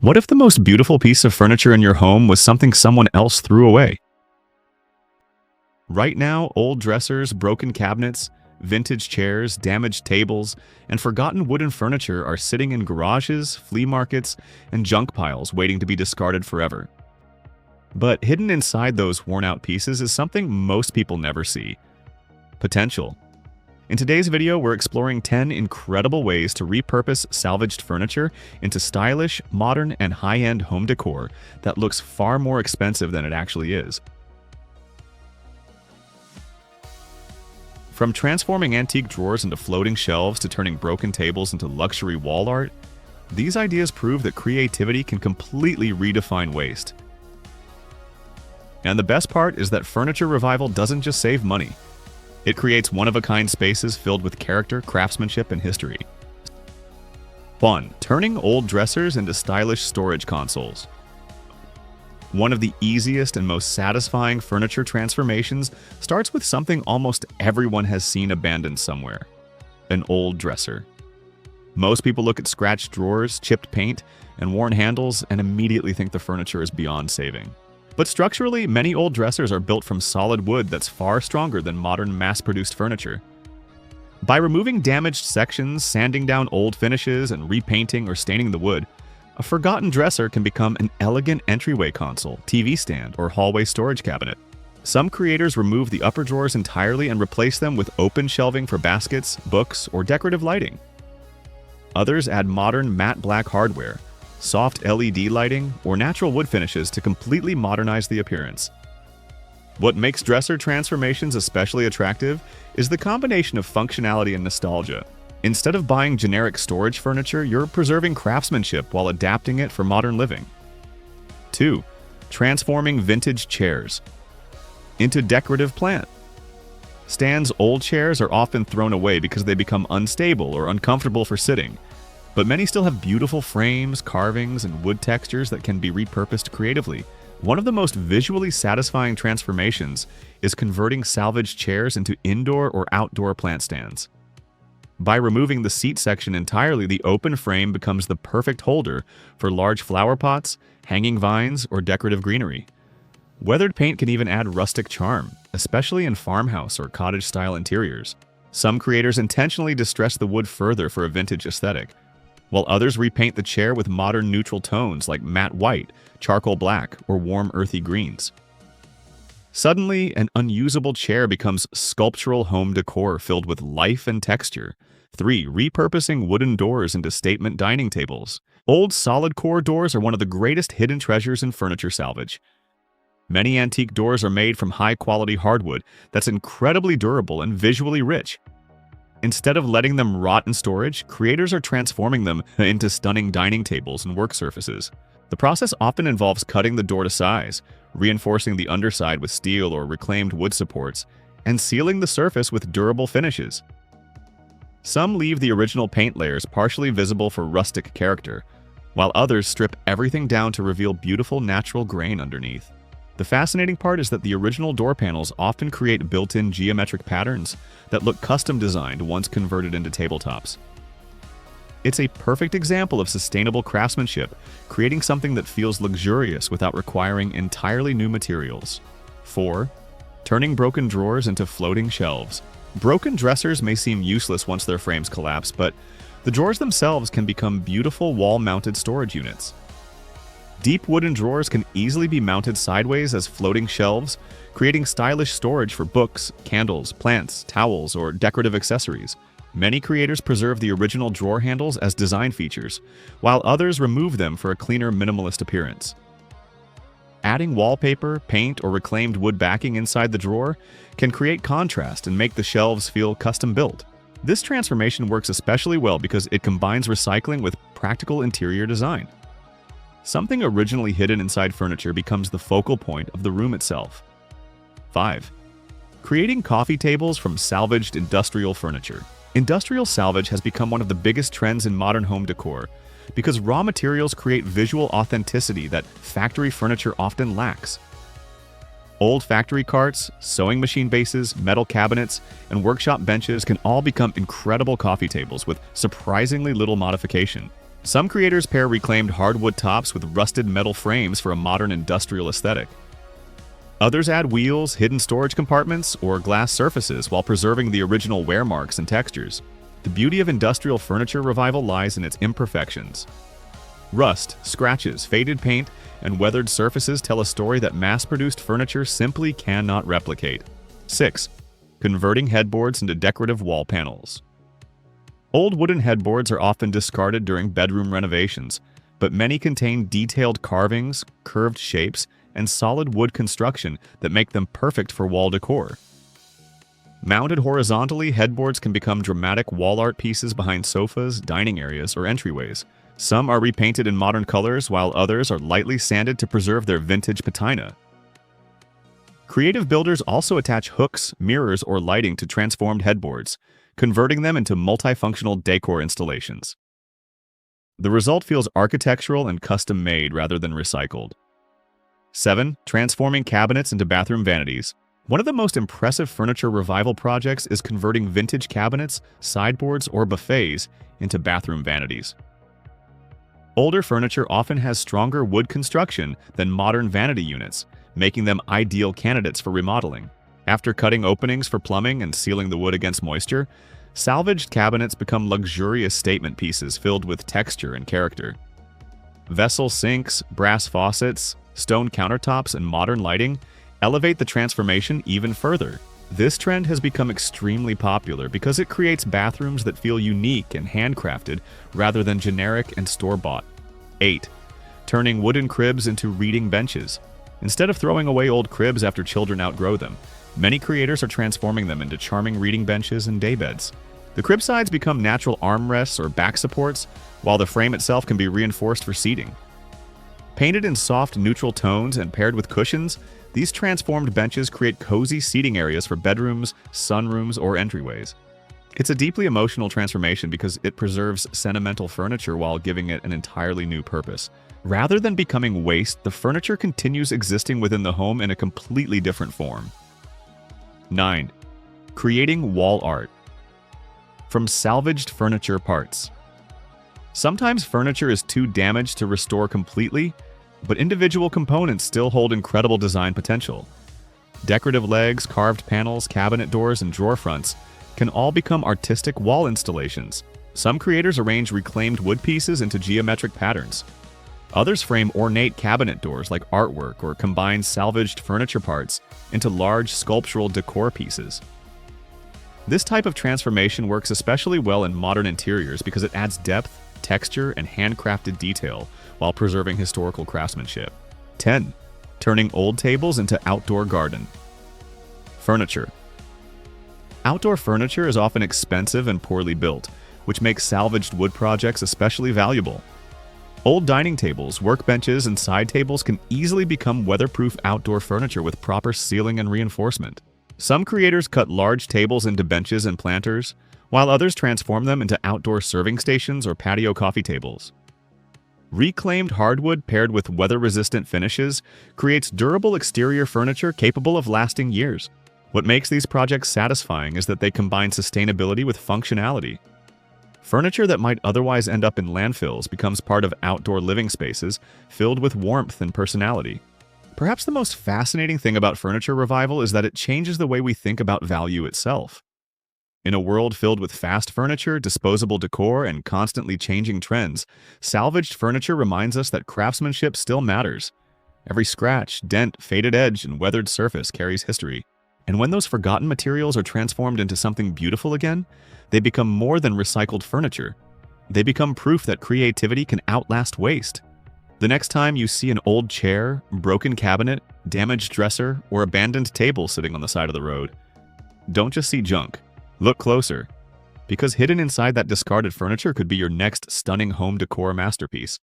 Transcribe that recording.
What if the most beautiful piece of furniture in your home was something someone else threw away? Right now, old dressers, broken cabinets, vintage chairs, damaged tables, and forgotten wooden furniture are sitting in garages, flea markets, and junk piles waiting to be discarded forever. But hidden inside those worn-out pieces is something most people never see: potential. In today's video, we're exploring 10 incredible ways to repurpose salvaged furniture into stylish, modern, and high-end home decor that looks far more expensive than it actually is. From transforming antique drawers into floating shelves to turning broken tables into luxury wall art, these ideas prove that creativity can completely redefine waste. And the best part is that furniture revival doesn't just save money. It creates one-of-a-kind spaces filled with character, craftsmanship, and history. 1. Turning old dressers into stylish storage consoles. One of the easiest and most satisfying furniture transformations starts with something almost everyone has seen abandoned somewhere: an old dresser. Most people look at scratched drawers, chipped paint, and worn handles and immediately think the furniture is beyond saving. But structurally, many old dressers are built from solid wood that's far stronger than modern mass-produced furniture. By removing damaged sections, sanding down old finishes, and repainting or staining the wood, a forgotten dresser can become an elegant entryway console, TV stand, or hallway storage cabinet. Some creators remove the upper drawers entirely and replace them with open shelving for baskets, books, or decorative lighting. Others add modern matte black hardware, soft LED lighting, or natural wood finishes to completely modernize the appearance. What makes dresser transformations especially attractive is the combination of functionality and nostalgia. Instead of buying generic storage furniture, you're preserving craftsmanship while adapting it for modern living. 2. Transforming vintage chairs into decorative plant. Stan's old chairs are often thrown away because they become unstable or uncomfortable for sitting. But many still have beautiful frames, carvings, and wood textures that can be repurposed creatively. One of the most visually satisfying transformations is converting salvaged chairs into indoor or outdoor plant stands. By removing the seat section entirely, the open frame becomes the perfect holder for large flower pots, hanging vines, or decorative greenery. Weathered paint can even add rustic charm, especially in farmhouse or cottage-style interiors. Some creators intentionally distress the wood further for a vintage aesthetic, while others repaint the chair with modern neutral tones like matte white, charcoal black, or warm earthy greens. Suddenly, an unusable chair becomes sculptural home decor filled with life and texture. 3. Repurposing wooden doors into statement dining tables. Old solid core doors are one of the greatest hidden treasures in furniture salvage. Many antique doors are made from high-quality hardwood that's incredibly durable and visually rich. Instead of letting them rot in storage, creators are transforming them into stunning dining tables and work surfaces. The process often involves cutting the door to size, reinforcing the underside with steel or reclaimed wood supports, and sealing the surface with durable finishes. Some leave the original paint layers partially visible for rustic character, while others strip everything down to reveal beautiful natural grain underneath. The fascinating part is that the original door panels often create built-in geometric patterns that look custom-designed once converted into tabletops. It's a perfect example of sustainable craftsmanship, creating something that feels luxurious without requiring entirely new materials. 4. Turning broken drawers into floating shelves. Broken dressers may seem useless once their frames collapse, but the drawers themselves can become beautiful wall-mounted storage units. Deep wooden drawers can easily be mounted sideways as floating shelves, creating stylish storage for books, candles, plants, towels, or decorative accessories. Many creators preserve the original drawer handles as design features, while others remove them for a cleaner, minimalist appearance. Adding wallpaper, paint, or reclaimed wood backing inside the drawer can create contrast and make the shelves feel custom-built. This transformation works especially well because it combines recycling with practical interior design. Something originally hidden inside furniture becomes the focal point of the room itself. 5. Creating coffee tables from salvaged industrial furniture. Industrial salvage has become one of the biggest trends in modern home decor because raw materials create visual authenticity that factory furniture often lacks. Old factory carts, sewing machine bases, metal cabinets, and workshop benches can all become incredible coffee tables with surprisingly little modification. Some creators pair reclaimed hardwood tops with rusted metal frames for a modern industrial aesthetic. Others add wheels, hidden storage compartments, or glass surfaces while preserving the original wear marks and textures. The beauty of industrial furniture revival lies in its imperfections. Rust, scratches, faded paint, and weathered surfaces tell a story that mass-produced furniture simply cannot replicate. 6. Converting headboards into decorative wall panels. Old wooden headboards are often discarded during bedroom renovations, but many contain detailed carvings, curved shapes, and solid wood construction that make them perfect for wall decor. Mounted horizontally, headboards can become dramatic wall art pieces behind sofas, dining areas, or entryways. Some are repainted in modern colors, while others are lightly sanded to preserve their vintage patina. Creative builders also attach hooks, mirrors, or lighting to transformed headboards, converting them into multifunctional decor installations. The result feels architectural and custom-made rather than recycled. 7. Transforming cabinets into bathroom vanities. One of the most impressive furniture revival projects is converting vintage cabinets, sideboards, or buffets into bathroom vanities. Older furniture often has stronger wood construction than modern vanity units, making them ideal candidates for remodeling. After cutting openings for plumbing and sealing the wood against moisture, salvaged cabinets become luxurious statement pieces filled with texture and character. Vessel sinks, brass faucets, stone countertops, and modern lighting elevate the transformation even further. This trend has become extremely popular because it creates bathrooms that feel unique and handcrafted rather than generic and store-bought. 8. Turning wooden cribs into reading benches. Instead of throwing away old cribs after children outgrow them, many creators are transforming them into charming reading benches and daybeds. The crib sides become natural armrests or back supports, while the frame itself can be reinforced for seating. Painted in soft, neutral tones and paired with cushions, these transformed benches create cozy seating areas for bedrooms, sunrooms, or entryways. It's a deeply emotional transformation because it preserves sentimental furniture while giving it an entirely new purpose. Rather than becoming waste, the furniture continues existing within the home in a completely different form. 9. Creating wall art. From salvaged furniture parts. Sometimes furniture is too damaged to restore completely, but individual components still hold incredible design potential. Decorative legs, carved panels, cabinet doors, and drawer fronts can all become artistic wall installations. Some creators arrange reclaimed wood pieces into geometric patterns. Others frame ornate cabinet doors like artwork or combine salvaged furniture parts into large sculptural decor pieces. This type of transformation works especially well in modern interiors because it adds depth, texture, and handcrafted detail while preserving historical craftsmanship. 10. Turning old tables into outdoor garden. Furniture. Outdoor furniture is often expensive and poorly built, which makes salvaged wood projects especially valuable. Old dining tables, workbenches, and side tables can easily become weatherproof outdoor furniture with proper sealing and reinforcement. Some creators cut large tables into benches and planters, while others transform them into outdoor serving stations or patio coffee tables. Reclaimed hardwood paired with weather-resistant finishes creates durable exterior furniture capable of lasting years. What makes these projects satisfying is that they combine sustainability with functionality. Furniture that might otherwise end up in landfills becomes part of outdoor living spaces filled with warmth and personality. Perhaps the most fascinating thing about furniture revival is that it changes the way we think about value itself. In a world filled with fast furniture, disposable decor, and constantly changing trends, salvaged furniture reminds us that craftsmanship still matters. Every scratch, dent, faded edge, and weathered surface carries history. And when those forgotten materials are transformed into something beautiful again, they become more than recycled furniture. They become proof that creativity can outlast waste. The next time you see an old chair, broken cabinet, damaged dresser, or abandoned table sitting on the side of the road, don't just see junk. Look closer, because hidden inside that discarded furniture could be your next stunning home decor masterpiece.